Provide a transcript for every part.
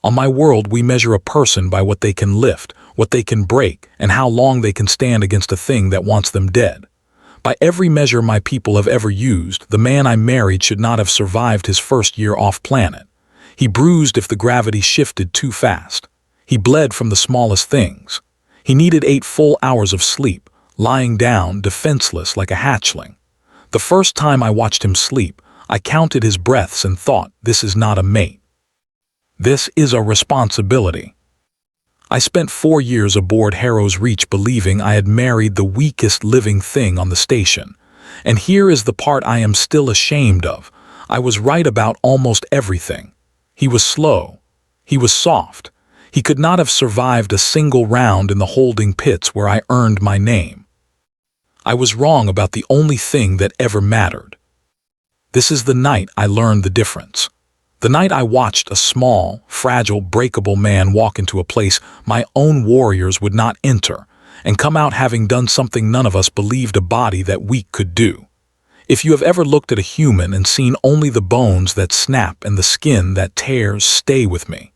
On my world, we measure a person by what they can lift, what they can break, and how long they can stand against a thing that wants them dead. By every measure my people have ever used, the man I married should not have survived his first year off planet. He bruised if the gravity shifted too fast. He bled from the smallest things. He needed 8 full hours of sleep, lying down, defenseless like a hatchling. The first time I watched him sleep, I counted his breaths and thought, this is not a mate. This is a responsibility. I spent 4 years aboard Harrow's Reach believing I had married the weakest living thing on the station. And here is the part I am still ashamed of. I was right about almost everything. He was slow. He was soft. He could not have survived a single round in the holding pits where I earned my name. I was wrong about the only thing that ever mattered. This is the night I learned the difference. The night I watched a small, fragile, breakable man walk into a place my own warriors would not enter, and come out having done something none of us believed a body that weak could do. If you have ever looked at a human and seen only the bones that snap and the skin that tears, stay with me.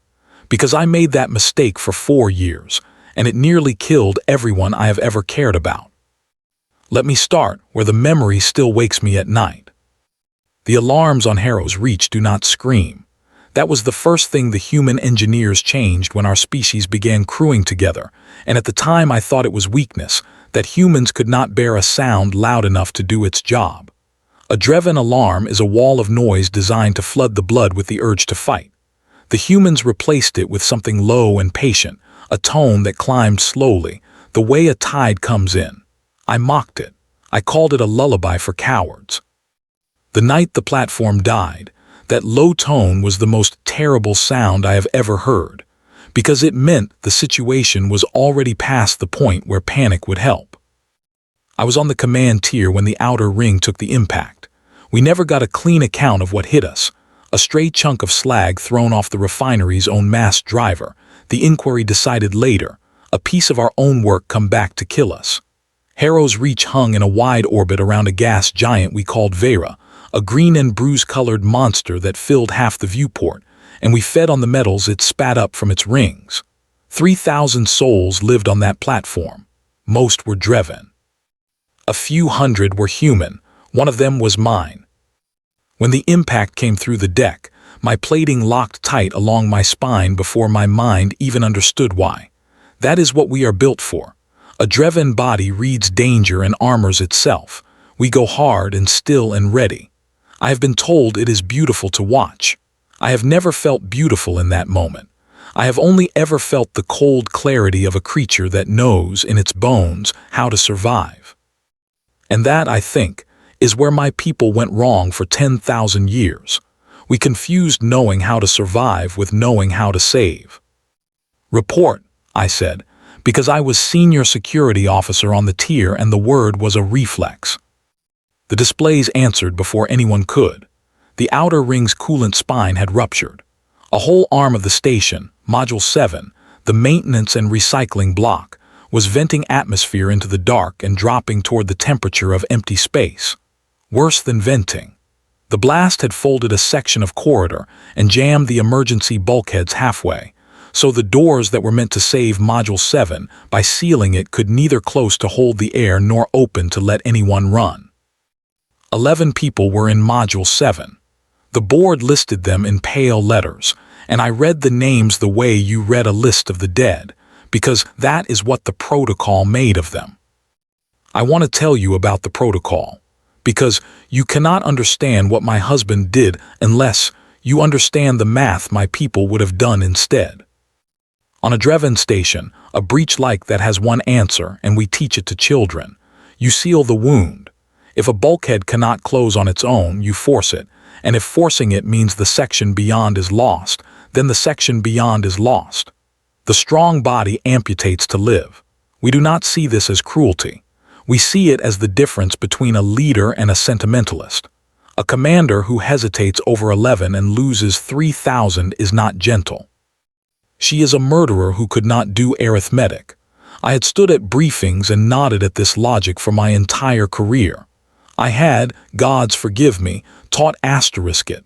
Because I made that mistake for 4 years, and it nearly killed everyone I have ever cared about. Let me start where the memory still wakes me at night. The alarms on Harrow's Reach do not scream. That was the first thing the human engineers changed when our species began crewing together, and at the time I thought it was weakness, that humans could not bear a sound loud enough to do its job. A Dreven alarm is a wall of noise designed to flood the blood with the urge to fight. The humans replaced it with something low and patient, a tone that climbed slowly, the way a tide comes in. I mocked it. I called it a lullaby for cowards. The night the platform died, that low tone was the most terrible sound I have ever heard, because it meant the situation was already past the point where panic would help. I was on the command tier when the outer ring took the impact. We never got a clean account of what hit us. A stray chunk of slag thrown off the refinery's own masked driver. The inquiry decided later. A piece of our own work come back to kill us. Harrow's Reach hung in a wide orbit around a gas giant we called Vera, a green and bruise-colored monster that filled half the viewport, and we fed on the metals it spat up from its rings. 3,000 souls lived on that platform. Most were Dreven. A few hundred were human. One of them was mine. When the impact came through the deck, my plating locked tight along my spine before my mind even understood why. That is what we are built for. A Dreven body reads danger and armors itself. We go hard and still and ready. I have been told it is beautiful to watch. I have never felt beautiful in that moment. I have only ever felt the cold clarity of a creature that knows in its bones how to survive. And that, I think, is where my people went wrong for 10,000 years. We confused knowing how to survive with knowing how to save. Report, I said, because I was senior security officer on the tier and the word was a reflex. The displays answered before anyone could. The outer ring's coolant spine had ruptured. A whole arm of the station, Module 7, the maintenance and recycling block, was venting atmosphere into the dark and dropping toward the temperature of empty space. Worse than venting. The blast had folded a section of corridor and jammed the emergency bulkheads halfway, so the doors that were meant to save Module 7 by sealing it could neither close to hold the air nor open to let anyone run. 11 people were in Module 7. The board listed them in pale letters, and I read the names the way you read a list of the dead, because that is what the protocol made of them. I want to tell you about the protocol, because you cannot understand what my husband did unless you understand the math my people would have done instead. On a Dreven station, a breach like that has one answer, and we teach it to children. You seal the wound. If a bulkhead cannot close on its own, you force it, and if forcing it means the section beyond is lost, then the section beyond is lost. The strong body amputates to live. We do not see this as cruelty. We see it as the difference between a leader and a sentimentalist. A commander who hesitates over 11 and loses 3,000 is not gentle. She is a murderer who could not do arithmetic. I had stood at briefings and nodded at this logic for my entire career. I had, gods forgive me, taught asterisk it.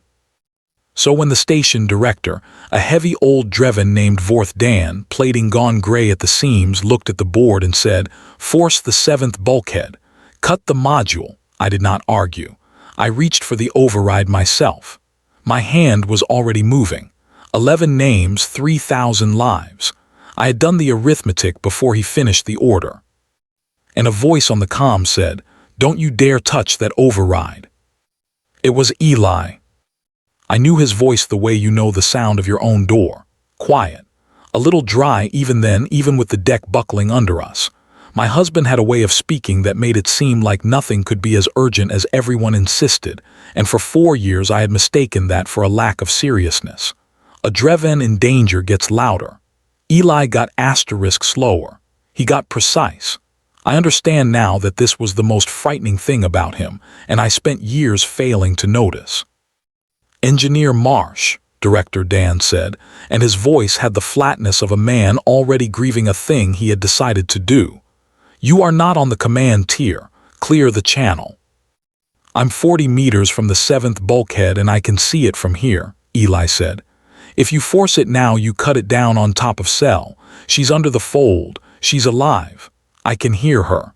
So when the station director, a heavy old Dreven named Vorth Dan, plating gone gray at the seams, looked at the board and said, "Force the 7th bulkhead. Cut the module," I did not argue. I reached for the override myself. My hand was already moving. 11 names, 3,000 lives. I had done the arithmetic before he finished the order. And a voice on the comm said, "Don't you dare touch that override." It was Eli. I knew his voice the way you know the sound of your own door. Quiet. A little dry even then, even with the deck buckling under us. My husband had a way of speaking that made it seem like nothing could be as urgent as everyone insisted, and for 4 years I had mistaken that for a lack of seriousness. A Dreven in danger gets louder. Eli got asterisk slower. He got precise. I understand now that this was the most frightening thing about him, and I spent years failing to notice. "Engineer Marsh," Director Dan said, and his voice had the flatness of a man already grieving a thing he had decided to do. "You are not on the command tier. Clear the channel." "I'm 40 meters from the 7th bulkhead and I can see it from here," Eli said. "If you force it now, you cut it down on top of Cell. She's under the fold. She's alive. I can hear her."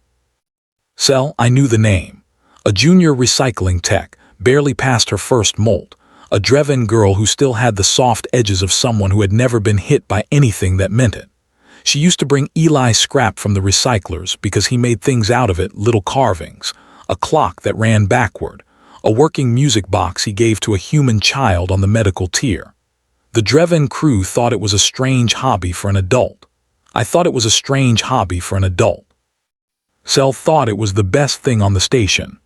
Cell, I knew the name. A junior recycling tech, barely past her first molt. A Dreven girl who still had the soft edges of someone who had never been hit by anything that meant it. She used to bring Eli scrap from the recyclers because he made things out of it, little carvings, a clock that ran backward, a working music box he gave to a human child on the medical tier. The Dreven crew thought it was a strange hobby for an adult. I thought it was a strange hobby for an adult. Cell thought it was the best thing on the station.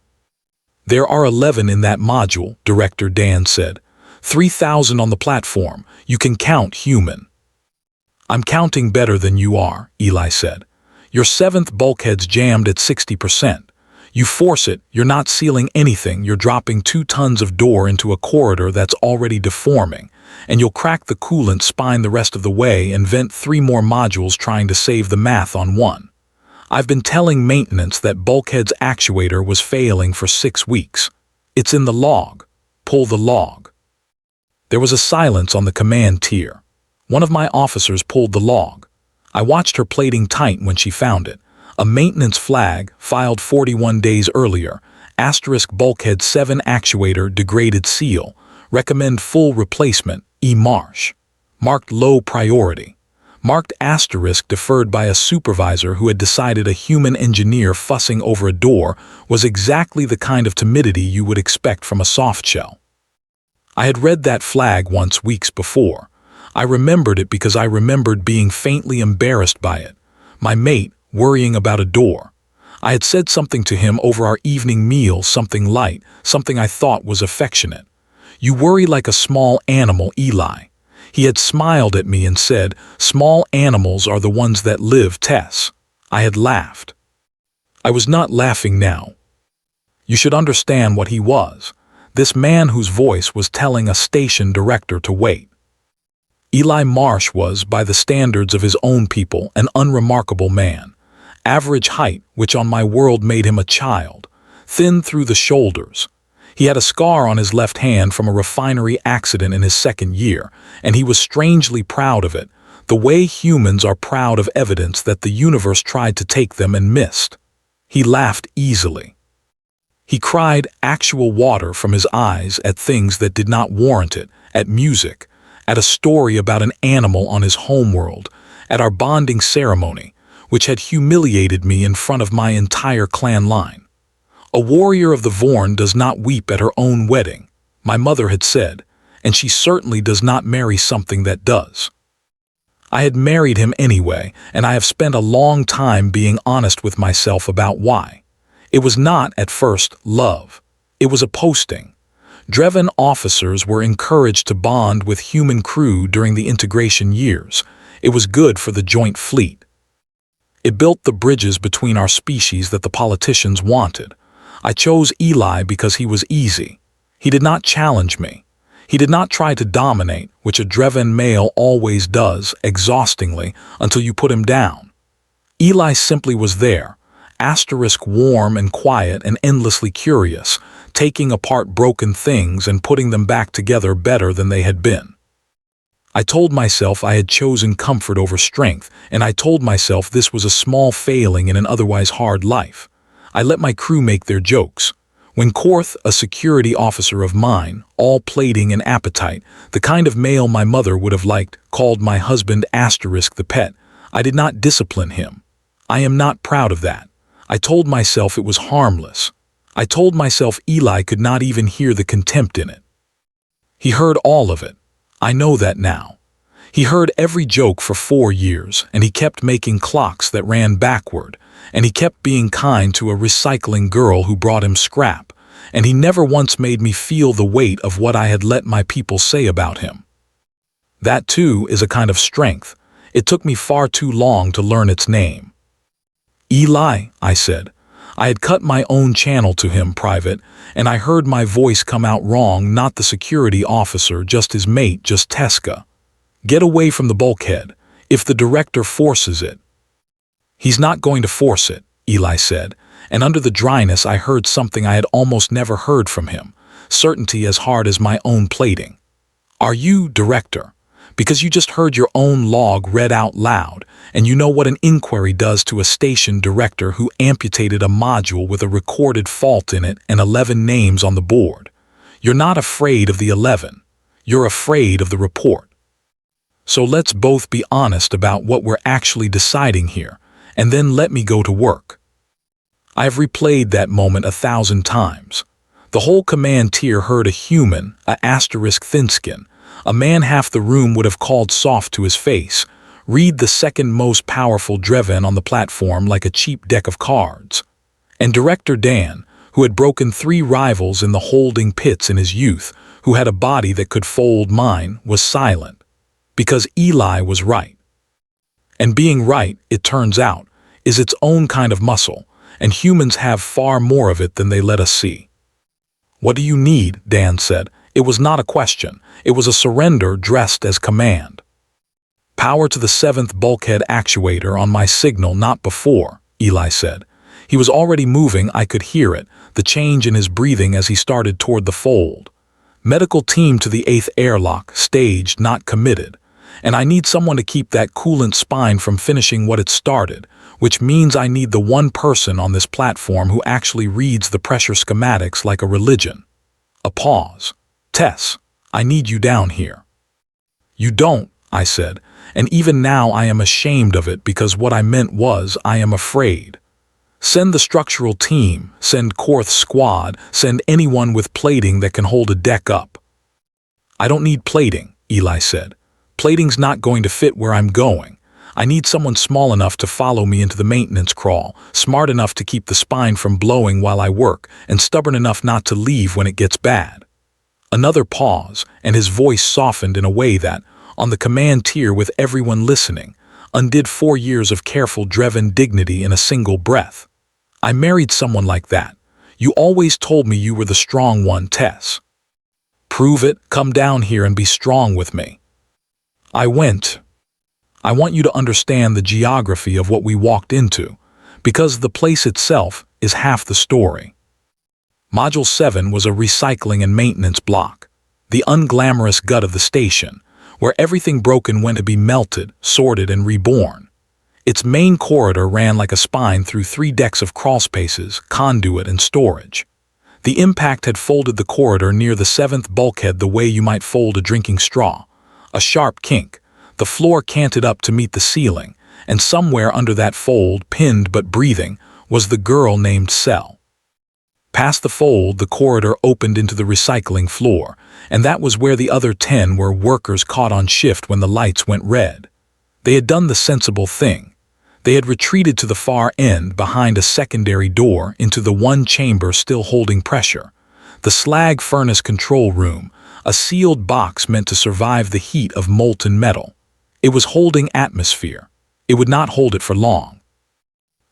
"There are 11 in that module," Director Dan said. 3,000 on the platform. You can count human." "I'm counting better than you are," Eli said. "Your 7th bulkhead's jammed at 60%. You force it, you're not sealing anything, you're dropping 2 tons of door into a corridor that's already deforming, and you'll crack the coolant spine the rest of the way and vent 3 more modules trying to save the math on one. I've been telling maintenance that bulkhead's actuator was failing for 6 weeks. It's in the log. Pull the log." There was a silence on the command tier. One of my officers pulled the log. I watched her plating tight when she found it. A maintenance flag, filed 41 days earlier, asterisk bulkhead 7 actuator degraded seal, recommend full replacement, E. Marsh. Marked low priority. Marked asterisk deferred by a supervisor who had decided a human engineer fussing over a door was exactly the kind of timidity you would expect from a softshell. I had read that flag once weeks before. I remembered it because I remembered being faintly embarrassed by it. My mate, worrying about a door. I had said something to him over our evening meal, something light, something I thought was affectionate. "You worry like a small animal, Eli." He had smiled at me and said, "Small animals are the ones that live, Tess." I had laughed. I was not laughing now. You should understand what he was. This man whose voice was telling a station director to wait. Eli Marsh was, by the standards of his own people, an unremarkable man. Average height, which on my world made him a child. Thin through the shoulders. He had a scar on his left hand from a refinery accident in his 2nd year, and he was strangely proud of it, the way humans are proud of evidence that the universe tried to take them and missed. He laughed easily. He cried actual water from his eyes at things that did not warrant it, at music, at a story about an animal on his homeworld, at our bonding ceremony, which had humiliated me in front of my entire clan line. A warrior of the Vorn does not weep at her own wedding, my mother had said, and she certainly does not marry something that does. I had married him anyway, and I have spent a long time being honest with myself about why. It was not, at first, love. It was a posting. Dreven officers were encouraged to bond with human crew during the integration years. It was good for the joint fleet. It built the bridges between our species that the politicians wanted. I chose Eli because he was easy. He did not challenge me. He did not try to dominate, which a Dreven male always does, exhaustingly, until you put him down. Eli simply was there, warm and quiet and endlessly curious, taking apart broken things and putting them back together better than they had been. I told myself I had chosen comfort over strength, and I told myself this was a small failing in an otherwise hard life. I let my crew make their jokes. When Korth, a security officer of mine, all plating and appetite, the kind of male my mother would have liked, called my husband the pet, I did not discipline him. I am not proud of that. I told myself it was harmless. I told myself Eli could not even hear the contempt in it. He heard all of it. I know that now. He heard every joke for 4 years, and he kept making clocks that ran backward, and he kept being kind to a recycling girl who brought him scrap, and he never once made me feel the weight of what I had let my people say about him. That, too, is a kind of strength. It took me far too long to learn its name. Eli, I said. I had cut my own channel to him private, and I heard my voice come out wrong, not the security officer, just his mate, just Teska. Get away from the bulkhead, if the director forces it. He's not going to force it, Eli said, and under the dryness I heard something I had almost never heard from him, certainty as hard as my own plating. Are you, director? Because you just heard your own log read out loud, and you know what an inquiry does to a station director who amputated a module with a recorded fault in it and 11 names on the board. You're not afraid of the 11. You're afraid of the report. So let's both be honest about what we're actually deciding here, and then let me go to work. I have replayed that moment 1,000 times. The whole command tier heard a human, *thinskin, a man half the room would have called soft to his face, read the second most powerful Dreven on the platform like a cheap deck of cards. And Director Dan, who had broken 3 rivals in the holding pits in his youth, who had a body that could fold mine, was silent. Because Eli was right. And being right, it turns out, is its own kind of muscle, and humans have far more of it than they let us see. What do you need? Dan said. It was not a question. It was a surrender dressed as command. Power to the 7th bulkhead actuator on my signal, not before, Eli said. He was already moving, I could hear it, the change in his breathing as he started toward the fold. Medical team to the 8th airlock, staged, not committed. And I need someone to keep that coolant spine from finishing what it started, which means I need the one person on this platform who actually reads the pressure schematics like a religion. A pause. Tess, I need you down here. You don't, I said, and even now I am ashamed of it because what I meant was I am afraid. Send the structural team, send Korth's squad, send anyone with plating that can hold a deck up. I don't need plating, Eli said. Plating's not going to fit where I'm going. I need someone small enough to follow me into the maintenance crawl, smart enough to keep the spine from blowing while I work, and stubborn enough not to leave when it gets bad. Another pause, and his voice softened in a way that, on the command tier with everyone listening, undid 4 years of careful Dreven dignity in a single breath. I married someone like that. You always told me you were the strong one, Tess. Prove it, come down here and be strong with me. I went. I want you to understand the geography of what we walked into, because the place itself is half the story. Module 7 was a recycling and maintenance block, the unglamorous gut of the station, where everything broken went to be melted, sorted, and reborn. Its main corridor ran like a spine through 3 decks of crawlspaces, conduit, and storage. The impact had folded the corridor near the 7th bulkhead the way you might fold a drinking straw. A sharp kink. The floor canted up to meet the ceiling, and somewhere under that fold, pinned but breathing, was the girl named Cell. Past the fold, the corridor opened into the recycling floor, and that was where the other 10 were workers caught on shift when the lights went red. They had done the sensible thing. They had retreated to the far end behind a secondary door into the one chamber still holding pressure, the slag furnace control room, a sealed box meant to survive the heat of molten metal. It was holding atmosphere. It would not hold it for long.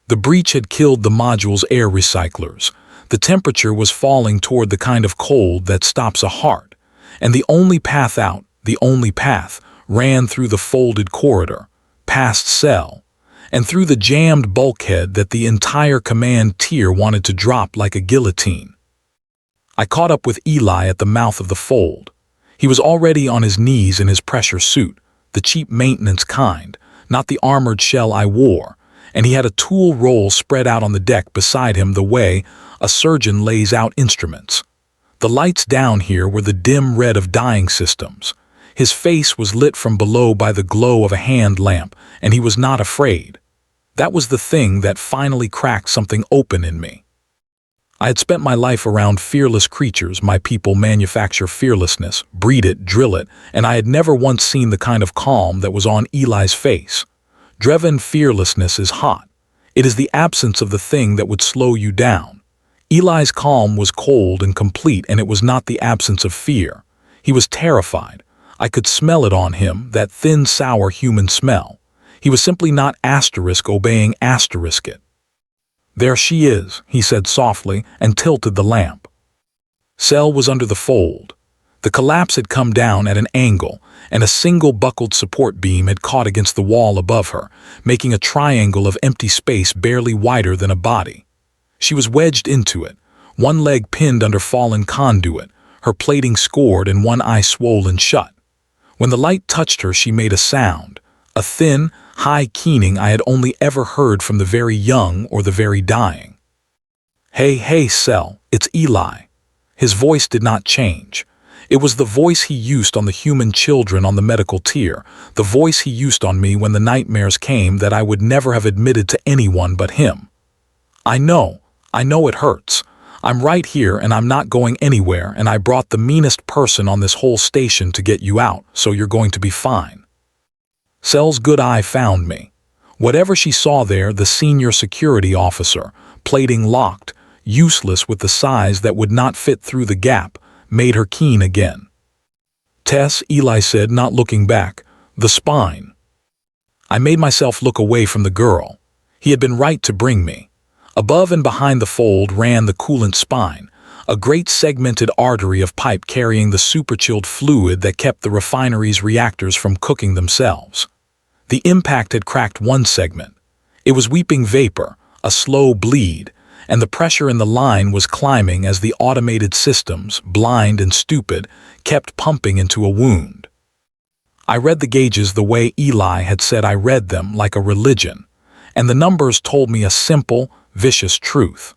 The breach had killed the module's air recyclers. The temperature was falling toward the kind of cold that stops a heart, and the only path out, the only path, ran through the folded corridor, past Cell, and through the jammed bulkhead that the entire command tier wanted to drop like a guillotine. I caught up with Eli at the mouth of the fold. He was already on his knees in his pressure suit, the cheap maintenance kind, not the armored shell I wore, and he had a tool roll spread out on the deck beside him the way a surgeon lays out instruments. The lights down here were the dim red of dyeing systems. His face was lit from below by the glow of a hand lamp, and he was not afraid. That was the thing that finally cracked something open in me. I had spent my life around fearless creatures. My people manufacture fearlessness, breed it, drill it, and I had never once seen the kind of calm that was on Eli's face. Dreven fearlessness is hot. It is the absence of the thing that would slow you down. Eli's calm was cold and complete, and it was not the absence of fear. He was terrified. I could smell it on him, that thin, sour human smell. He was simply not asterisk obeying asterisk it. "There she is," he said softly and tilted the lamp. Cell was under the fold. The collapse had come down at an angle, and a single buckled support beam had caught against the wall above her, making a triangle of empty space barely wider than a body. She was wedged into it, one leg pinned under fallen conduit, her plating scored and one eye swollen shut. When the light touched her, she made a sound, a thin, high keening I had only ever heard from the very young or the very dying. Hey, Cell, it's Eli." His voice did not change. It was the voice he used on the human children on the medical tier, the voice he used on me when the nightmares came that I would never have admitted to anyone but him. I know it hurts. I'm right here and I'm not going anywhere, and I brought the meanest person on this whole station to get you out, so you're going to be fine." Cell's good eye found me. Whatever she saw there, the senior security officer, plating locked, useless with the size that would not fit through the gap, made her keen again. "Tess," Eli said, not looking back, "the spine." I made myself look away from the girl. He had been right to bring me. Above and behind the fold ran the coolant spine, a great segmented artery of pipe carrying the superchilled fluid that kept the refinery's reactors from cooking themselves. The impact had cracked one segment. It was weeping vapor, a slow bleed, and the pressure in the line was climbing as the automated systems, blind and stupid, kept pumping into a wound. I read the gauges the way Eli had said I read them, like a religion, and the numbers told me a simple, vicious truth.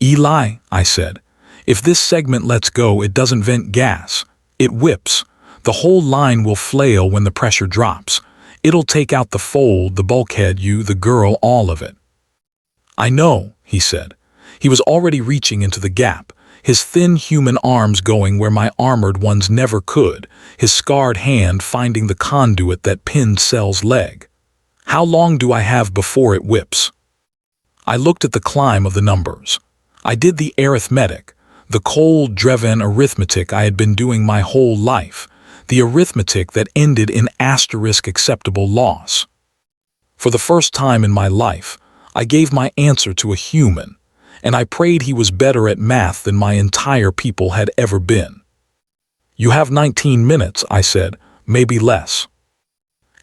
"Eli," I said, "if this segment lets go, it doesn't vent gas. It whips. The whole line will flail when the pressure drops. It'll take out the fold, the bulkhead, you, the girl, all of it." "I know," he said. He was already reaching into the gap, his thin human arms going where my armored ones never could, his scarred hand finding the conduit that pinned Cell's leg. "How long do I have before it whips?" I looked at the climb of the numbers. I did the arithmetic, the cold, driven arithmetic I had been doing my whole life, the arithmetic that ended in asterisk acceptable loss. For the first time in my life, I gave my answer to a human, and I prayed he was better at math than my entire people had ever been. "You have 19 minutes, I said, "maybe less."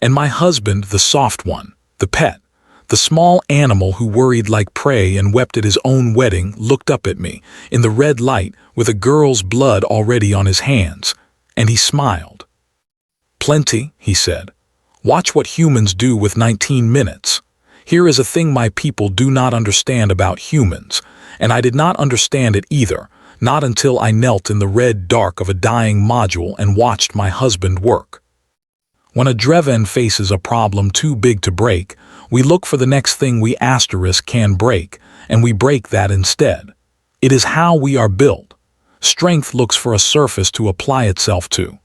And my husband, the soft one, the pet, the small animal who worried like prey and wept at his own wedding, looked up at me, in the red light, with a girl's blood already on his hands, and he smiled. "Plenty," he said. "Watch what humans do with 19 minutes. Here is a thing my people do not understand about humans, and I did not understand it either, not until I knelt in the red dark of a dying module and watched my husband work. When a Dreven faces a problem too big to break, we look for the next thing we asterisk can break, and we break that instead. It is how we are built. Strength looks for a surface to apply itself to.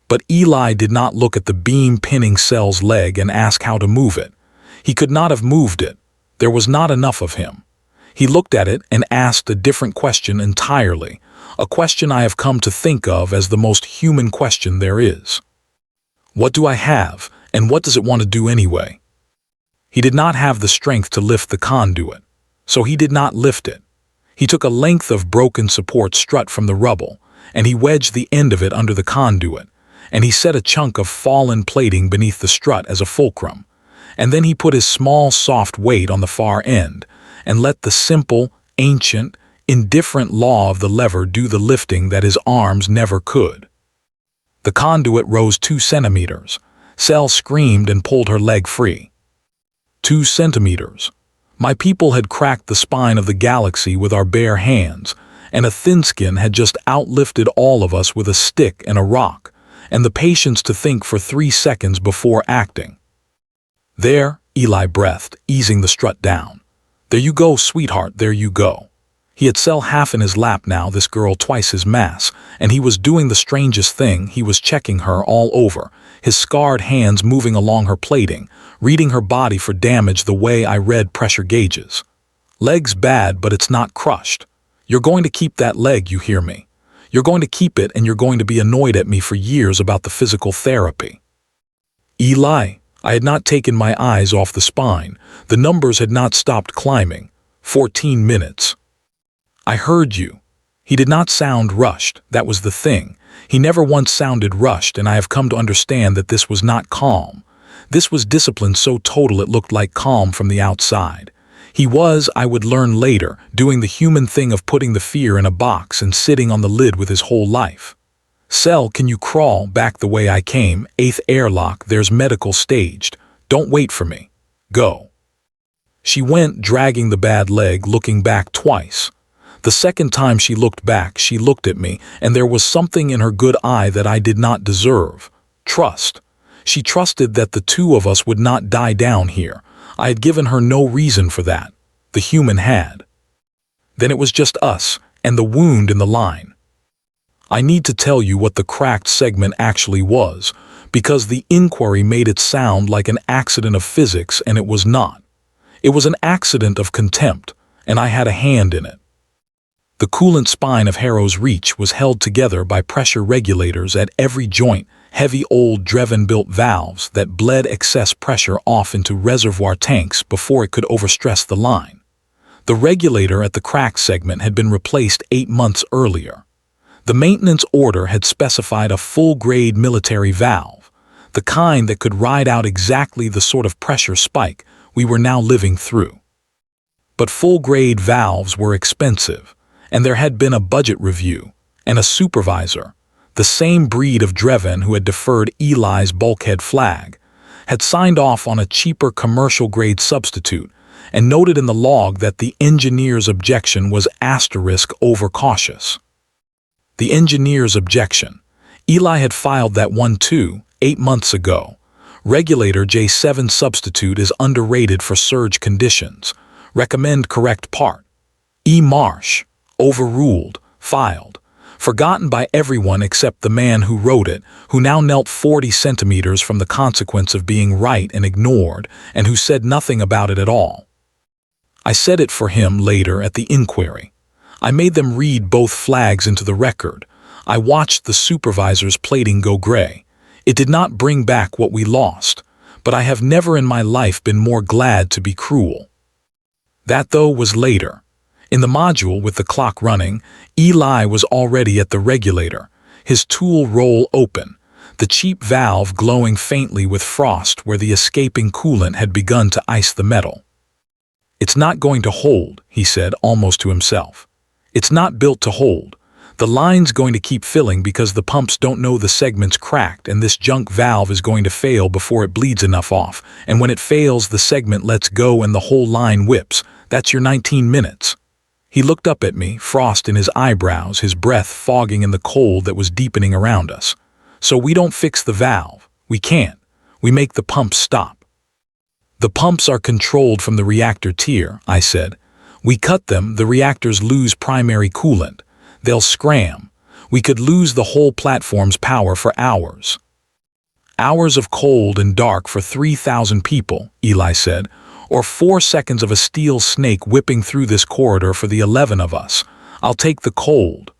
But Eli did not look at the beam pinning Cell's leg and ask how to move it. He could not have moved it. There was not enough of him. He looked at it and asked a different question entirely, a question I have come to think of as the most human question there is. What do I have, and what does it want to do anyway? He did not have the strength to lift the conduit, so he did not lift it. He took a length of broken support strut from the rubble, and he wedged the end of it under the conduit, and he set a chunk of fallen plating beneath the strut as a fulcrum, And then he put his small, soft weight on the far end and let the simple, ancient, indifferent law of the lever do the lifting that his arms never could. The conduit rose 2 centimeters. Cell screamed and pulled her leg free. 2 centimeters. My people had cracked the spine of the galaxy with our bare hands, and a thin-skin had just outlifted all of us with a stick and a rock, and the patience to think for 3 seconds before acting. There, Eli breathed, easing the strut down. There you go, sweetheart, there you go. He had Cell half in his lap now, this girl twice his mass, and he was doing the strangest thing. He was checking her all over, his scarred hands moving along her plating, reading her body for damage the way I read pressure gauges. Leg's bad, but it's not crushed. You're going to keep that leg, you hear me? You're going to keep it, and you're going to be annoyed at me for years about the physical therapy. Eli, I had not taken my eyes off the spine. The numbers had not stopped climbing. 14 minutes. I heard you. He did not sound rushed, that was the thing. He never once sounded rushed, and I have come to understand that this was not calm. This was discipline so total it looked like calm from the outside. He was, I would learn later, doing the human thing of putting the fear in a box and sitting on the lid with his whole life. Cell, can you crawl back the way I came? 8th airlock, there's medical staged. Don't wait for me. Go. She went, dragging the bad leg, looking back twice. The second time she looked back, she looked at me, and there was something in her good eye that I did not deserve. Trust. She trusted that the two of us would not die down here. I had given her no reason for that. The human had. Then it was just us, and the wound in the line. I need to tell you what the cracked segment actually was, because the inquiry made it sound like an accident of physics, and it was not. It was an accident of contempt, and I had a hand in it. The coolant spine of Harrow's Reach was held together by pressure regulators at every joint, heavy old Dreven-built valves that bled excess pressure off into reservoir tanks before it could overstress the line. The regulator at the crack segment had been replaced 8 months earlier. The maintenance order had specified a full-grade military valve, the kind that could ride out exactly the sort of pressure spike we were now living through. But full-grade valves were expensive, and there had been a budget review, and a supervisor, the same breed of Dreven who had deferred Eli's bulkhead flag, had signed off on a cheaper commercial-grade substitute and noted in the log that the engineer's objection was *overcautious. The engineer's objection. Eli had filed that one too, 8 months ago. Regulator J7 substitute is underrated for surge conditions. Recommend correct part. E. Marsh. Overruled. Filed. Forgotten by everyone except the man who wrote it, who now knelt 40 centimeters from the consequence of being right and ignored, and who said nothing about it at all. I said it for him later at the inquiry. I made them read both flags into the record. I watched the supervisor's plating go gray. It did not bring back what we lost, but I have never in my life been more glad to be cruel. That, though, was later. In the module with the clock running, Eli was already at the regulator, his tool roll open, the cheap valve glowing faintly with frost where the escaping coolant had begun to ice the metal. It's not going to hold, he said almost to himself. It's not built to hold. The line's going to keep filling because the pumps don't know the segment's cracked, and this junk valve is going to fail before it bleeds enough off, and when it fails the segment lets go and the whole line whips. That's your 19 minutes. He looked up at me, frost in his eyebrows, his breath fogging in the cold that was deepening around us. So we don't fix the valve. We can't. We make the pumps stop. The pumps are controlled from the reactor tier, I said. We cut them, the reactors lose primary coolant. They'll scram. We could lose the whole platform's power for hours. Hours of cold and dark for 3,000 people, Eli said, or 4 seconds of a steel snake whipping through this corridor for the 11 of us. I'll take the cold.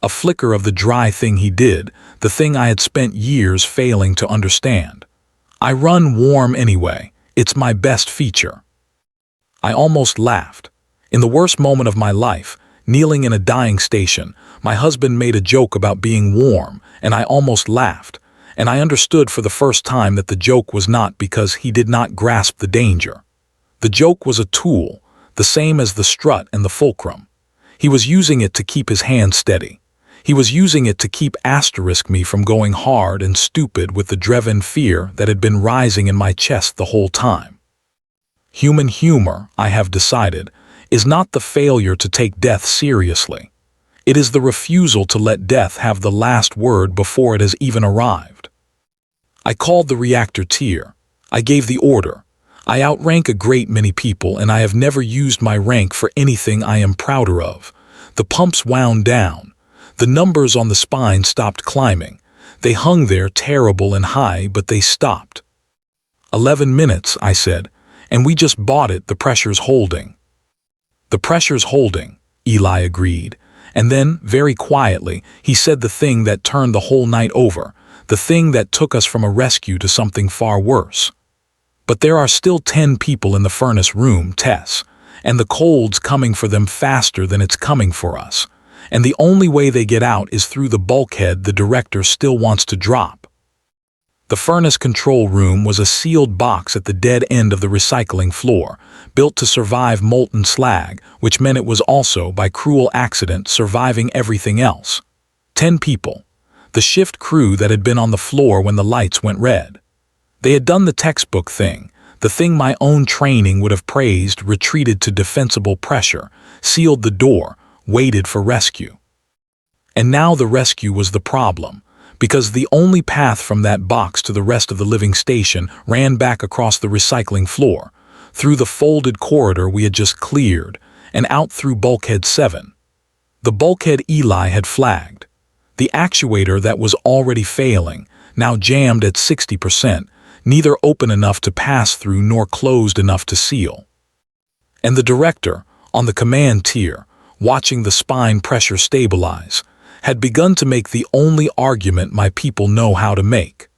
A flicker of the dry thing he did, the thing I had spent years failing to understand. I run warm anyway. It's my best feature. I almost laughed. In the worst moment of my life, kneeling in a dying station, my husband made a joke about being warm, and I almost laughed. and I understood for the first time that the joke was not because he did not grasp the danger. The joke was a tool, the same as the strut and the fulcrum. He was using it to keep his hand steady. He was using it to keep me from going hard and stupid with the driven fear that had been rising in my chest the whole time. Human humor, I have decided, is not the failure to take death seriously. It is the refusal to let death have the last word before it has even arrived. I called the reactor tier. I gave the order. I outrank a great many people, and I have never used my rank for anything I am prouder of. The pumps wound down. The numbers on the spine stopped climbing. They hung there terrible and high, but they stopped. 11 minutes, I said, and we just bought it. The pressure's holding. The pressure's holding, Eli agreed. And then, very quietly, he said the thing that turned the whole night over, the thing that took us from a rescue to something far worse. But there are still 10 people in the furnace room, Tess, and the cold's coming for them faster than it's coming for us. And the only way they get out is through the bulkhead the director still wants to drop. The furnace control room was a sealed box at the dead end of the recycling floor, built to survive molten slag, which meant it was also, by cruel accident, surviving everything else. 10 people. The shift crew that had been on the floor when the lights went red. They had done the textbook thing, the thing my own training would have praised, retreated to defensible pressure, sealed the door, waited for rescue. And now the rescue was the problem, because the only path from that box to the rest of the living station ran back across the recycling floor, through the folded corridor we had just cleared, and out through bulkhead 7. The bulkhead Eli had flagged. The actuator that was already failing, now jammed at 60%, neither open enough to pass through nor closed enough to seal. And the director, on the command tier, watching the spine pressure stabilize, had begun to make the only argument my people know how to make.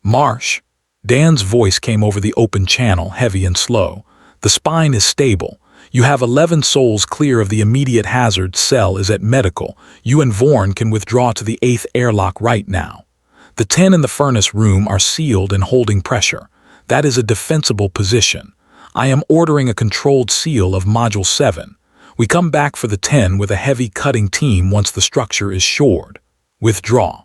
Marsh, Dan's voice came over the open channel, heavy and slow. The spine is stable. You have 11 souls clear of the immediate hazard. Cell is at medical. You and Vorn can withdraw to the 8th airlock right now. The 10 in the furnace room are sealed and holding pressure. That is a defensible position. I am ordering a controlled seal of Module 7. We come back for the 10 with a heavy cutting team once the structure is shored. Withdraw.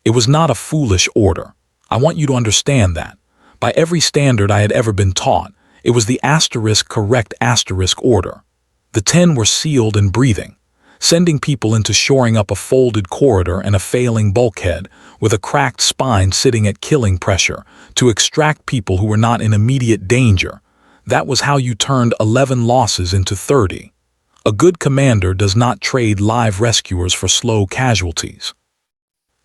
It was not a foolish order. I want you to understand that. By every standard I had ever been taught, it was the correct order. The 10 were sealed and breathing, sending people into shoring up a folded corridor and a failing bulkhead, with a cracked spine sitting at killing pressure, to extract people who were not in immediate danger. That was how you turned 11 losses into 30. A good commander does not trade live rescuers for slow casualties.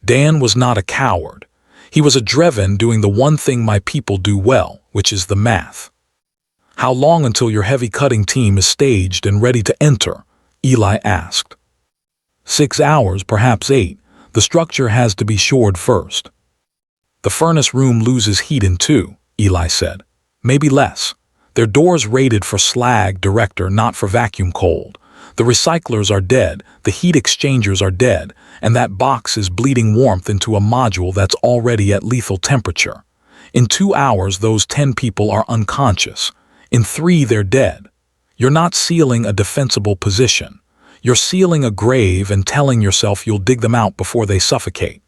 Dan was not a coward. He was a Dreven doing the one thing my people do well, which is the math. How long until your heavy cutting team is staged and ready to enter? Eli asked. 6 hours, perhaps 8. The structure has to be shored first. The furnace room loses heat in 2, Eli said. Maybe less. Their doors rated for slag, director, not for vacuum cold. The recyclers are dead, the heat exchangers are dead, and that box is bleeding warmth into a module that's already at lethal temperature. In 2 hours, those 10 people are unconscious. In 3, they're dead. You're not sealing a defensible position. You're sealing a grave and telling yourself you'll dig them out before they suffocate.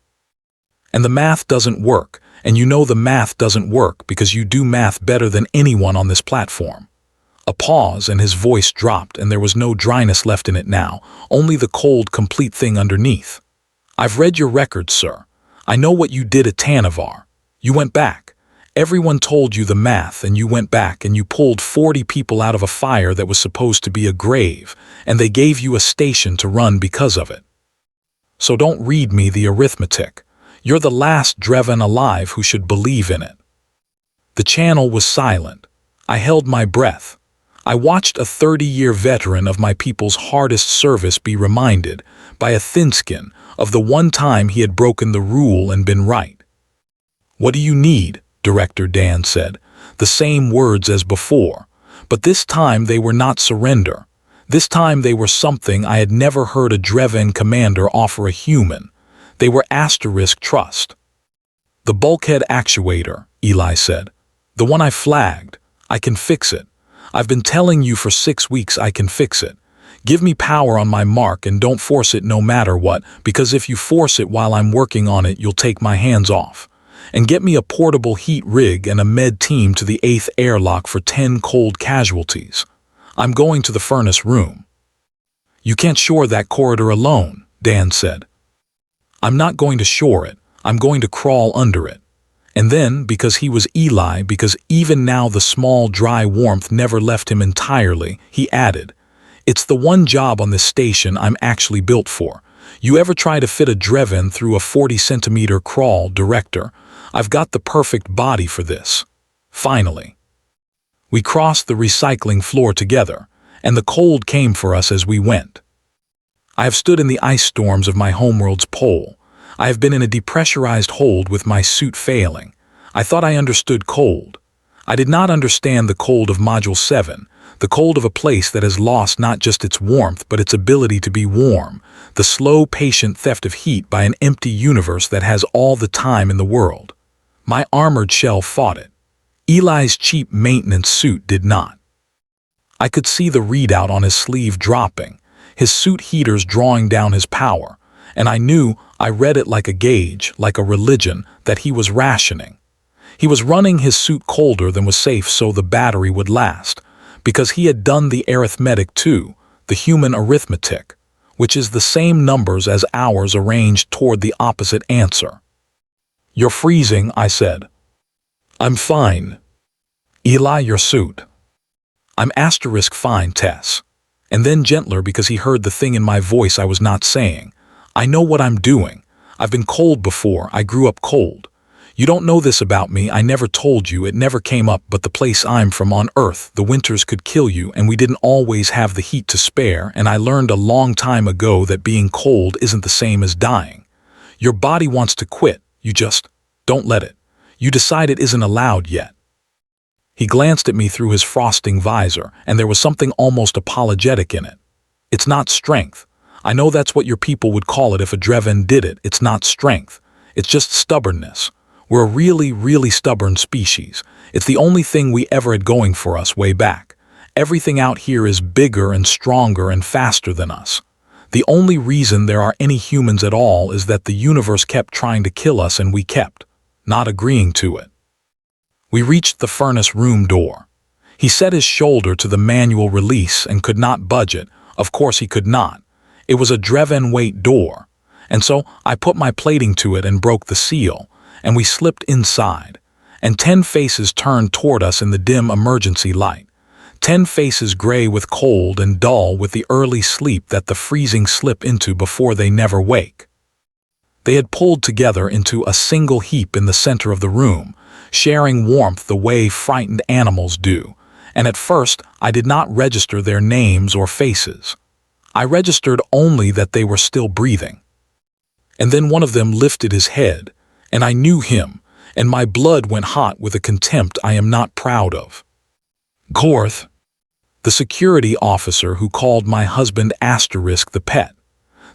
And the math doesn't work, and you know the math doesn't work because you do math better than anyone on this platform. A pause, and his voice dropped, and there was no dryness left in it now, only the cold, complete thing underneath. I've read your records, sir. I know what you did at Tanavar. You went back. Everyone told you the math, and you went back and you pulled 40 people out of a fire that was supposed to be a grave, and they gave you a station to run because of it. So don't read me the arithmetic. You're the last Dreven alive who should believe in it. The channel was silent. I held my breath. I watched a 30-year veteran of my people's hardest service be reminded, by a thin-skin, of the one time he had broken the rule and been right. What do you need? Director Dan said, the same words as before, but this time they were not surrender. This time they were something I had never heard a Dreven commander offer a human. They were *trust. The bulkhead actuator, Eli said. The one I flagged. I can fix it. I've been telling you for 6 weeks I can fix it. Give me power on my mark and don't force it no matter what, because if you force it while I'm working on it, you'll take my hands off. And get me a portable heat rig and a med team to the 8th airlock for 10 cold casualties. I'm going to the furnace room. You can't shore that corridor alone, Dan said. I'm not going to shore it. I'm going to crawl under it. And then, because he was Eli, because even now the small, dry warmth never left him entirely, he added, "It's the one job on this station I'm actually built for. You ever try to fit a Dreven through a 40-centimeter crawl, Director? I've got the perfect body for this." Finally. We crossed the recycling floor together, and the cold came for us as we went. I have stood in the ice storms of my homeworld's pole. I have been in a depressurized hold with my suit failing. I thought I understood cold. I did not understand the cold of Module 7, the cold of a place that has lost not just its warmth but its ability to be warm, the slow, patient theft of heat by an empty universe that has all the time in the world. My armored shell fought it. Eli's cheap maintenance suit did not. I could see the readout on his sleeve dropping, his suit heaters drawing down his power, and I read it like a gauge, like a religion, that he was rationing. He was running his suit colder than was safe so the battery would last, because he had done the arithmetic too, the human arithmetic, which is the same numbers as ours arranged toward the opposite answer. "You're freezing," I said. "I'm fine." "Eli, your suit." "I'm *fine, Tess." And then gentler because he heard the thing in my voice I was not saying. "I know what I'm doing. I've been cold before. I grew up cold. You don't know this about me. I never told you. It never came up, but the place I'm from on Earth, the winters could kill you, and we didn't always have the heat to spare, and I learned a long time ago that being cold isn't the same as dying. Your body wants to quit. You just don't let it. You decide it isn't allowed yet." He glanced at me through his frosting visor, and there was something almost apologetic in it. "It's not strength. I know that's what your people would call it if a Dreven did it. It's not strength. It's just stubbornness. We're a really, really stubborn species. It's the only thing we ever had going for us way back. Everything out here is bigger and stronger and faster than us. The only reason there are any humans at all is that the universe kept trying to kill us and we kept not agreeing to it." We reached the furnace room door. He set his shoulder to the manual release and could not budge it. Of course he could not. It was a Dreven weight door, and so I put my plating to it and broke the seal, and we slipped inside, and 10 faces turned toward us in the dim emergency light. 10 faces gray with cold and dull with the early sleep that the freezing slip into before they never wake. They had pulled together into a single heap in the center of the room, sharing warmth the way frightened animals do, and at first I did not register their names or faces. I registered only that they were still breathing. And then one of them lifted his head, and I knew him, and my blood went hot with a contempt I am not proud of. Gorth, the security officer who called my husband the pet,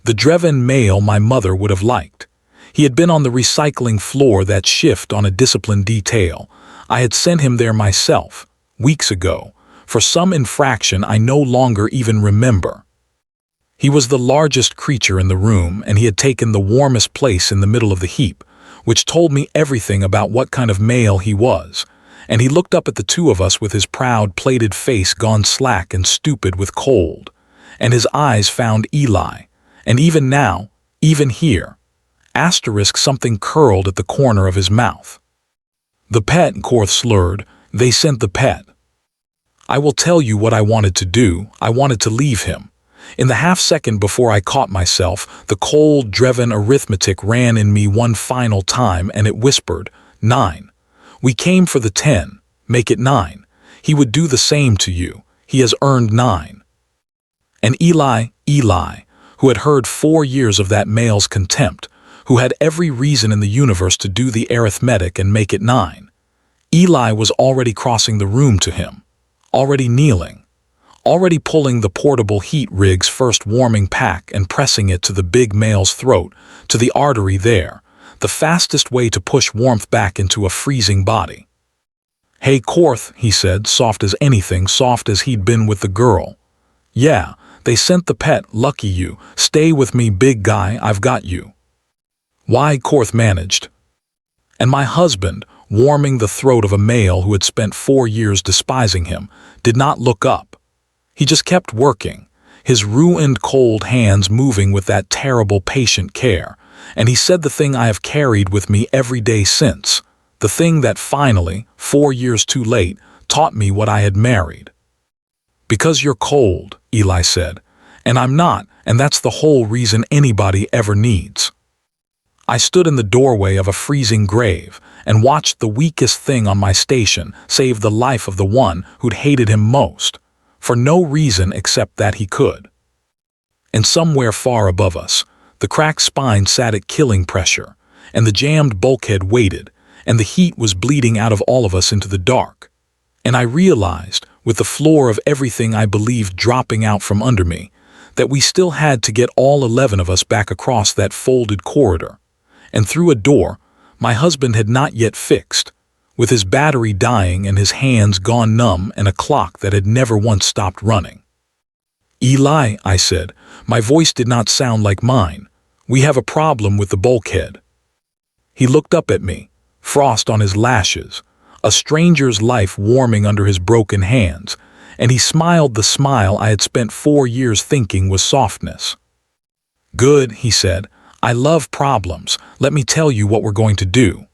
the Dreven male my mother would have liked. He had been on the recycling floor that shift on a discipline detail. I had sent him there myself, weeks ago, for some infraction I no longer even remember. He was the largest creature in the room, and he had taken the warmest place in the middle of the heap, which told me everything about what kind of male he was. And he looked up at the two of us with his proud, plated face gone slack and stupid with cold. And his eyes found Eli. And even now, even here, something curled at the corner of his mouth. "The pet," Gorth slurred. "They sent the pet." I will tell you what I wanted to do. I wanted to leave him. In the half-second before I caught myself, the cold, Dreven arithmetic ran in me one final time, and it whispered, 9. We came for the 10. Make it 9. He would do the same to you. He has earned 9. And Eli, who had heard 4 years of that male's contempt, who had every reason in the universe to do the arithmetic and make it 9. Eli was already crossing the room to him, already kneeling, already pulling the portable heat rig's first warming pack and pressing it to the big male's throat, to the artery there, the fastest way to push warmth back into a freezing body. "Hey, Korth," he said, soft as anything, soft as he'd been with the girl. "Yeah, they sent the pet, lucky you. Stay with me, big guy, I've got you." "Why?" Korth managed. And my husband, warming the throat of a male who had spent 4 years despising him, did not look up. He just kept working, his ruined cold hands moving with that terrible patient care, and he said the thing I have carried with me every day since, the thing that finally, 4 years too late, taught me what I had married. "Because you're cold," Eli said, "and I'm not, and that's the whole reason anybody ever needs." I stood in the doorway of a freezing grave and watched the weakest thing on my station save the life of the one who'd hated him most, for no reason except that he could. And somewhere far above us, the cracked spine sat at killing pressure, and the jammed bulkhead waited, and the heat was bleeding out of all of us into the dark. And I realized, with the floor of everything I believed dropping out from under me, that we still had to get all 11 of us back across that folded corridor, and through a door my husband had not yet fixed, with his battery dying and his hands gone numb and a clock that had never once stopped running. "Eli," I said, my voice did not sound like mine, "we have a problem with the bulkhead." He looked up at me, frost on his lashes, a stranger's life warming under his broken hands, and he smiled the smile I had spent 4 years thinking was softness. "Good," he said. "I love problems. Let me tell you what we're going to do."